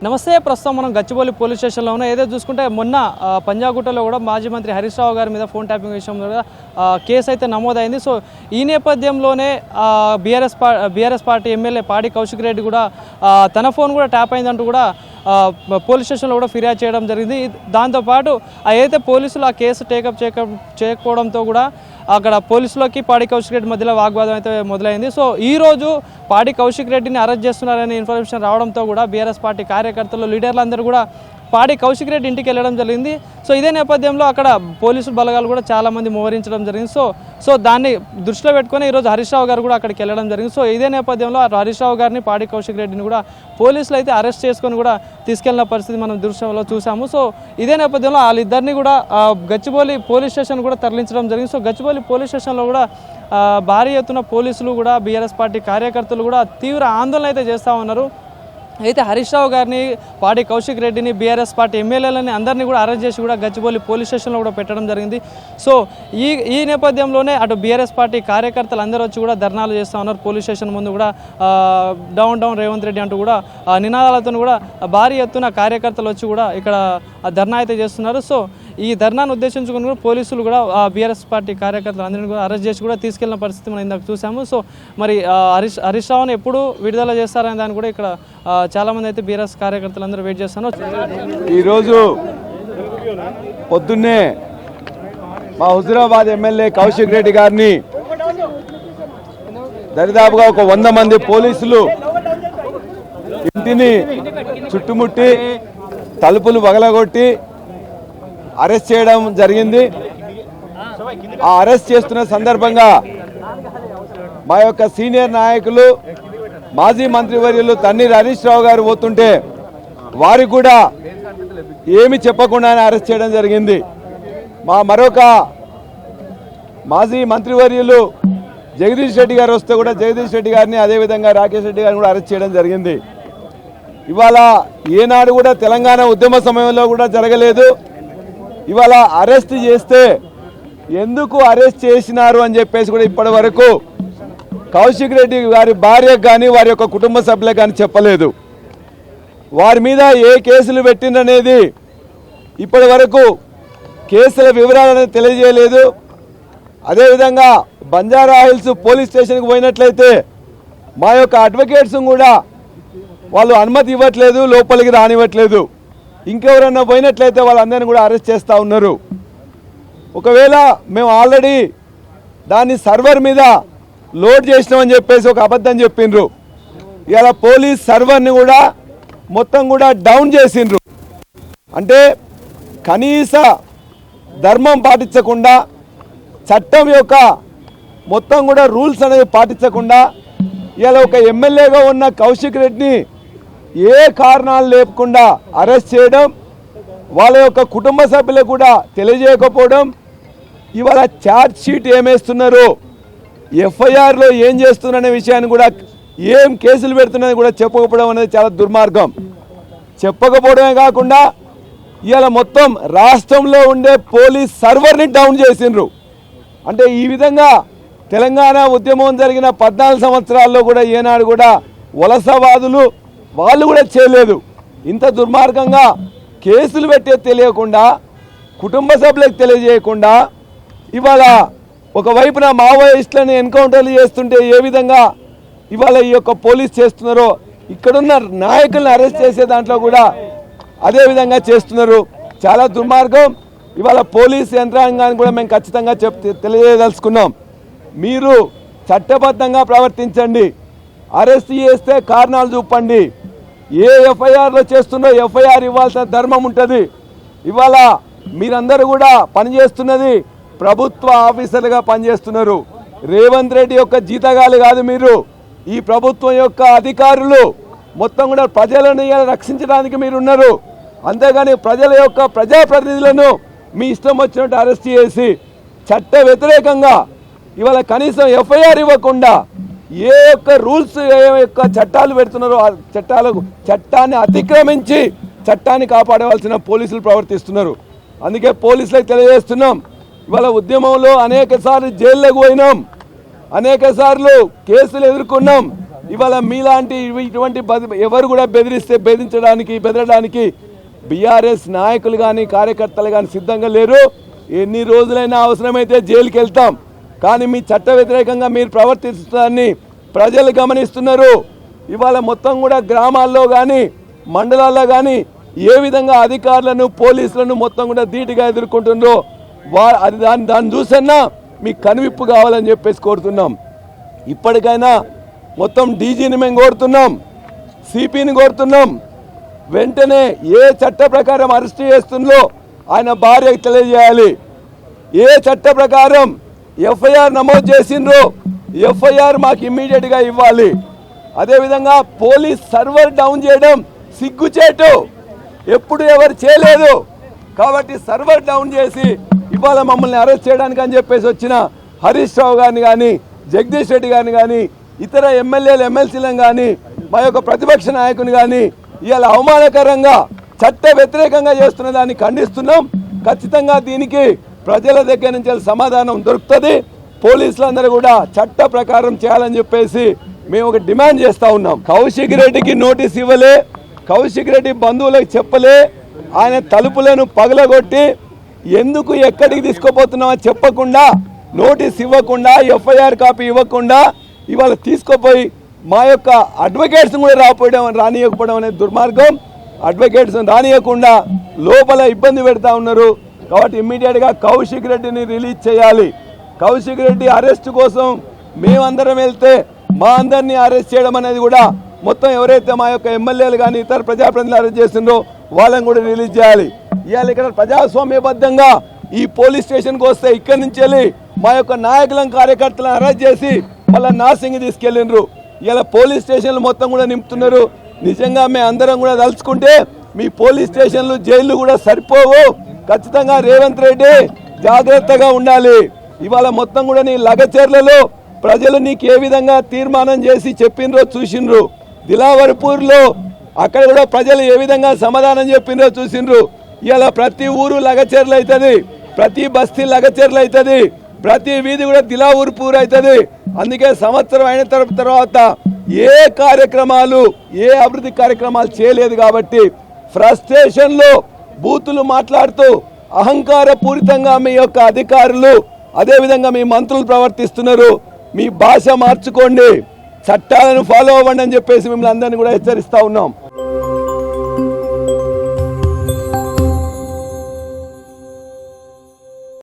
నమస్తే. ప్రస్తుతం మనం గచ్చిబౌలి పోలీస్ స్టేషన్లో ఉన్నాం. ఏదో చూసుకుంటే మొన్న పంజాగుట్టలో కూడా మాజీ మంత్రి హరీష్ రావు గారి మీద ఫోన్ ట్యాపింగ్ విషయంలో కూడా కేసు అయితే నమోదైంది. సో ఈ నేపథ్యంలోనే బీఆర్ఎస్ పార్టీ ఎమ్మెల్యే పాడి కౌశిక్ రెడ్డి కూడా తన ఫోన్ కూడా ట్యాప్ అయిందంటూ కూడా పోలీస్ స్టేషన్లో కూడా ఫిర్యాదు చేయడం జరిగింది. దాంతోపాటు ఏదైతే పోలీసులు ఆ కేసు టేకప్ చేయకపోవడంతో కూడా అక్కడ పోలీసులకి పాడి కౌశిక్ రెడ్డి మధ్యలో వాగ్వాదం అయితే మొదలైంది. సో ఈరోజు పాడి కౌశిక్ రెడ్డిని అరెస్ట్ చేస్తున్నారనే ఇన్ఫర్మేషన్ రావడంతో కూడా బీఆర్ఎస్ పార్టీ కార్యకర్తలు లీడర్లందరూ కూడా పాడి కౌశిక్ రెడ్డి ఇంటికి వెళ్ళడం జరిగింది. సో ఇదే నేపథ్యంలో అక్కడ పోలీసు బలగాలు కూడా చాలామంది మోహరించడం జరిగింది. సో దాన్ని దృష్టిలో పెట్టుకొని ఈరోజు హరీష్ రావు గారు కూడా అక్కడికి వెళ్ళడం జరిగింది. సో ఇదే నేపథ్యంలో హరీష్ రావు గారిని పాడి కౌశిక్ రెడ్డిని కూడా పోలీసులు అయితే అరెస్ట్ చేసుకొని కూడా తీసుకెళ్లిన పరిస్థితి మనం దృశ్యంలో చూసాము. సో ఇదే నేపథ్యంలో వాళ్ళిద్దరిని కూడా గచ్చిబౌలి పోలీస్ స్టేషన్ కూడా తరలించడం జరిగింది. సో గచ్చిబౌలి పోలీస్ స్టేషన్లో కూడా భారీ ఎత్తున పోలీసులు కూడా బీఆర్ఎస్ పార్టీ కార్యకర్తలు కూడా తీవ్ర ఆందోళన అయితే చేస్తూ ఉన్నారు. అయితే హరీష్ రావు గారిని పాడి కౌశిక్ రెడ్డిని బీఆర్ఎస్ పార్టీ ఎమ్మెల్యేలని అందరినీ కూడా అరెస్ట్ చేసి కూడా గచ్చిబౌలి పోలీస్ స్టేషన్లో కూడా పెట్టడం జరిగింది. సో ఈ నేపథ్యంలోనే అటు బీఆర్ఎస్ పార్టీ కార్యకర్తలు అందరూ వచ్చి కూడా ధర్నాలు చేస్తూ ఉన్నారు. పోలీస్ స్టేషన్ ముందు కూడా డౌన్ రేవంత్ రెడ్డి అంటూ కూడా నినాదాలతో కూడా భారీ ఎత్తున కార్యకర్తలు వచ్చి కూడా ఇక్కడ ధర్నా అయితే చేస్తున్నారు. సో ఈ ధర్నాను ఉద్దేశించుకుని కూడా పోలీసులు కూడా బీఆర్ఎస్ పార్టీ కార్యకర్తలు అందరినీ కూడా అరెస్ట్ చేసి కూడా తీసుకెళ్లిన పరిస్థితి మనం ఇందాక చూసాము. సో మరి హరీష్ రావుని ఎప్పుడు విడుదల చేస్తారనే దాన్ని కూడా ఇక్కడ చాలామంది అయితే బీఆర్ఎస్ కార్యకర్తలు అందరూ వెయిట్ చేస్తాను. ఈరోజు పొద్దున్నే మా హుజురాబాద్ ఎమ్మెల్యే కౌశిక్ రెడ్డి గారిని దరిదాపుగా ఒక 100 మంది పోలీసులు ఇంటిని చుట్టుముట్టి తలుపులు పగలగొట్టి అరెస్ట్ చేయడం జరిగింది. ఆ అరెస్ట్ చేస్తున్న సందర్భంగా మా యొక్క సీనియర్ నాయకులు మాజీ మంత్రివర్యులు తన్నీర్ హరీష్ రావు గారు పోతుంటే వారికి కూడా ఏమి చెప్పకుండానే అరెస్ట్ చేయడం జరిగింది. మరొక మాజీ మంత్రివర్యులు జగదీష్ రెడ్డి గారు వస్తే కూడా జగదీష్ రెడ్డి గారిని అదేవిధంగా రాకేష్ రెడ్డి గారిని కూడా అరెస్ట్ చేయడం జరిగింది. ఇవాళ ఏనాడు కూడా తెలంగాణ ఉద్యమ సమయంలో కూడా జరగలేదు. ఇవాళ అరెస్ట్ చేస్తే ఎందుకు అరెస్ట్ చేసినారు అని చెప్పేసి కూడా ఇప్పటి వరకు కౌశిక్ రెడ్డి గారి భార్యకు కానీ వారి యొక్క కుటుంబ సభ్యులకు కానీ చెప్పలేదు. వారి మీద ఏ కేసులు పెట్టిందనేది ఇప్పటి వరకు కేసుల వివరాలను తెలియజేయలేదు. అదేవిధంగా బంజారా హిల్స్ పోలీస్ స్టేషన్కి పోయినట్లయితే మా యొక్క అడ్వకేట్స్ కూడా వాళ్ళు అనుమతి ఇవ్వట్లేదు, లోపలికి రానివ్వట్లేదు. ఇంకెవరన్నా పోయినట్లయితే వాళ్ళందరినీ కూడా అరెస్ట్ చేస్తూ ఉన్నారు. ఒకవేళ మేము ఆల్రెడీ దాన్ని సర్వర్ మీద లోడ్ చేసినామని చెప్పేసి ఒక అబద్ధం చెప్పిండ్రు. ఇలా పోలీస్ సర్వర్ని కూడా మొత్తం కూడా డౌన్ చేసిండ్రు. అంటే కనీస ధర్మం పాటించకుండా, చట్టం యొక్క మొత్తం కూడా రూల్స్ అనేవి పాటించకుండా ఇలా ఒక ఎమ్మెల్యేగా ఉన్న కౌశిక్ రెడ్డిని ఏ కారణాలు లేకుండా అరెస్ట్ చేయడం, వాళ్ళ యొక్క కుటుంబ సభ్యులకు కూడా తెలియజేయకపోవడం, ఇవాళ ఛార్జ్ షీట్ ఏమేస్తున్నారు, ఎఫ్ఐఆర్లో ఏం చేస్తున్నారనే విషయాన్ని కూడా ఏం కేసులు పెడుతున్నది కూడా చెప్పకపోవడం అనేది చాలా దుర్మార్గం. చెప్పకపోవడమే కాకుండా ఇవాళ మొత్తం రాష్ట్రంలో ఉండే పోలీస్ సర్వర్ని డౌన్ చేసిండ్రు. అంటే ఈ విధంగా తెలంగాణ ఉద్యమం జరిగిన 14 సంవత్సరాల్లో కూడా ఏనాడు కూడా వలసవాదులు వాళ్ళు కూడా చేయలేదు. ఇంత దుర్మార్గంగా కేసులు పెట్టే తెలియకుండా, కుటుంబ సభ్యులకు తెలియజేయకుండా ఇవాళ ఒకవైపున మావోయిస్టులను ఎన్కౌంటర్లు చేస్తుంటే ఏ విధంగా ఇవాళ ఈ యొక్క పోలీస్ చేస్తున్నారో, ఇక్కడున్న నాయకులను అరెస్ట్ చేసే దాంట్లో కూడా అదే విధంగా చేస్తున్నారు. చాలా దుర్మార్గం. ఇవాళ పోలీస్ యంత్రాంగాన్ని కూడా మేము ఖచ్చితంగా తెలియజేయదలుచుకున్నాం. మీరు చట్టబద్ధంగా ప్రవర్తించండి. అరెస్ట్ చేస్తే కారణాలు చూపండి. ఏ ఎఫ్ఐఆర్లో చేస్తుందో ఎఫ్ఐఆర్ ఇవ్వాల్సిన ధర్మం ఉంటుంది. ఇవాళ మీరందరూ కూడా పనిచేస్తున్నది ప్రభుత్వ ఆఫీసర్లుగా పనిచేస్తున్నారు. రేవంత్ రెడ్డి యొక్క జీతగాలు కాదు మీరు. ఈ ప్రభుత్వం యొక్క అధికారులు మొత్తం కూడా ప్రజలను రక్షించడానికి మీరు ఉన్నారు. అంతేగాని ప్రజల యొక్క ప్రజాప్రతినిధులను మీ ఇష్టం వచ్చినట్టు అరెస్ట్ చేసి చట్ట వ్యతిరేకంగా ఇవాళ కనీసం ఎఫ్ఐఆర్ ఇవ్వకుండా ఏ యొక్క రూల్స్, ఏ యొక్క చట్టాలు పెడుతున్నారో ఆ చట్టాన్ని అతిక్రమించి చట్టాన్ని కాపాడవలసిన పోలీసులు ప్రవర్తిస్తున్నారు. అందుకే పోలీసులకు తెలియజేస్తున్నాం, ఇవాళ ఉద్యమంలో అనేక సార్లు జైల్లోకి పోయినాం, అనేక సార్లు కేసులు ఎదుర్కొన్నాం. ఇవాళ మీలాంటి ఇటువంటి ఎవరు కూడా బెదరడానికి బీఆర్ఎస్ నాయకులు కానీ కార్యకర్తలు కానీ సిద్ధంగా లేరు. ఎన్ని రోజులైనా అవసరమైతే జైలుకి వెళ్తాం. కానీ మీ చట్ట వ్యతిరేకంగా మీరు ప్రవర్తిస్తారని ప్రజలు గమనిస్తున్నారు. ఇవాళ మొత్తం కూడా గ్రామాల్లో కానీ మండలాల్లో కానీ ఏ విధంగా అధికారులను పోలీసులను మొత్తం కూడా ధీటుగా ఎదుర్కొంటుందో దాన్ని చూసన్నా మీకు కనువిప్పు కావాలని చెప్పేసి కోరుతున్నాం. ఇప్పటికైనా మొత్తం డీజీని మేము కోరుతున్నాం, సిపిని కోరుతున్నాం. వెంటనే ఏ చట్ట ప్రకారం అరెస్ట్ చేస్తుందో ఆయన భార్యకు తెలియజేయాలి. ఏ చట్ట ప్రకారం ఎఫ్ఐఆర్ నమోదు చేసిండ్రో ఎఫ్ఐఆర్ మాకు ఇమ్మీడియట్గా ఇవ్వాలి. అదేవిధంగా పోలీస్ సర్వర్ డౌన్ చేయడం సిగ్గుచేటు, ఎప్పుడు ఎవరు చేయలేదు. కాబట్టి సర్వర్ డౌన్ చేసి ఇవాళ మమ్మల్ని అరెస్ట్ చేయడానికి అని చెప్పేసి వచ్చిన హరీష్ రావు గారిని కానీ జగదీష్ రెడ్డి గారిని కానీ ఇతర ఎమ్మెల్యేలు ఎమ్మెల్సీలను కానీ మా యొక్క ప్రతిపక్ష నాయకుని కానీ ఇవాళ అవమానకరంగా చట్ట వ్యతిరేకంగా చేస్తున్న దాన్ని ఖండిస్తున్నాం. ఖచ్చితంగా దీనికి ప్రజల దగ్గర నుంచి సమాధానం దొరుకుతుంది. పోలీసులందరూ కూడా చట్ట ప్రకారం చేయాలని చెప్పేసి మేము ఒక డిమాండ్ చేస్తూ ఉన్నాం. కౌశిక్ రెడ్డికి నోటీస్ ఇవ్వలే, కౌశిక్ రెడ్డి బంధువులకు చెప్పలే, ఆయన తలుపులను పగలగొట్టి ఎందుకు ఎక్కడికి తీసుకుపోతున్నామని చెప్పకుండా నోటీస్ ఇవ్వకుండా ఎఫ్ఐఆర్ కాపీ ఇవ్వకుండా ఇవాళ తీసుకుపోయి మా యొక్క అడ్వకేట్స్ కూడా రానియకపోవడం అనేది దుర్మార్గం. అడ్వకేట్స్ రానియకుండా లోపల ఇబ్బంది పెడతా ఉన్నారు. కాబట్టి ఇమ్మీడియట్గా కౌశిక్ రెడ్డిని రిలీజ్ చేయాలి. కౌశిక్ రెడ్డి అరెస్ట్ కోసం మేమందరం వెళ్తే మా అందరినీ అరెస్ట్ చేయడం అనేది కూడా మొత్తం ఎవరైతే మా యొక్క ఎమ్మెల్యేలు కానీ ఇతర ప్రజాప్రతినిధులు అరెస్ట్ చేసిందో వాళ్ళని కూడా రిలీజ్ చేయాలి. ఇవాళ ఇక్కడ ప్రజాస్వామ్యబద్ధంగా ఈ పోలీస్ స్టేషన్కి వస్తే ఇక్కడి నుంచి వెళ్ళి మా యొక్క నాయకులను కార్యకర్తలను అరెస్ట్ చేసి వాళ్ళ నాసింగ్ తీసుకెళ్ళిండ్రు. ఇలా పోలీస్ స్టేషన్లు మొత్తం కూడా నింపుతున్నారు. నిజంగా మేము అందరం కూడా తలుచుకుంటే మీ పోలీస్ స్టేషన్లు జైళ్ళు కూడా సరిపోవు. ఖచ్చితంగా రేవంత్ రెడ్డి జాగ్రత్తగా ఉండాలి. ఇవాళ మొత్తం కూడా నీ లగచర్లలో ప్రజలు నీకు ఏ విధంగా తీర్మానం చేసి చెప్పిండ్రో చూసిండ్రు. దిలావర్పూర్లో అక్కడ కూడా ప్రజలు ఏ విధంగా సమాధానం చెప్పిండ్రో చూసిండ్రు. ఇలా ప్రతి ఊరు లగచర్లు అవుతుంది, ప్రతి బస్తీ లగచర్లు అవుతుంది, ప్రతి వీధి కూడా దిలావర్పూర్ అవుతుంది. అందుకే సంవత్సరం అయిన తర్వాత ఏ కార్యక్రమాలు ఏ అభివృద్ధి కార్యక్రమాలు చేయలేదు. కాబట్టి ఫ్రస్ట్రేషన్లో బూతులు మాట్లాడుతూ అహంకారపూరితంగా మీ యొక్క అధికారులు అదేవిధంగా మీ మంత్రులు ప్రవర్తిస్తున్నారు. మీ భాష మార్చుకోండి, చట్టాలను ఫాలో అవ్వండి అని చెప్పేసి మిమ్మల్ని అందరినీ కూడా హెచ్చరిస్తూ ఉన్నాం.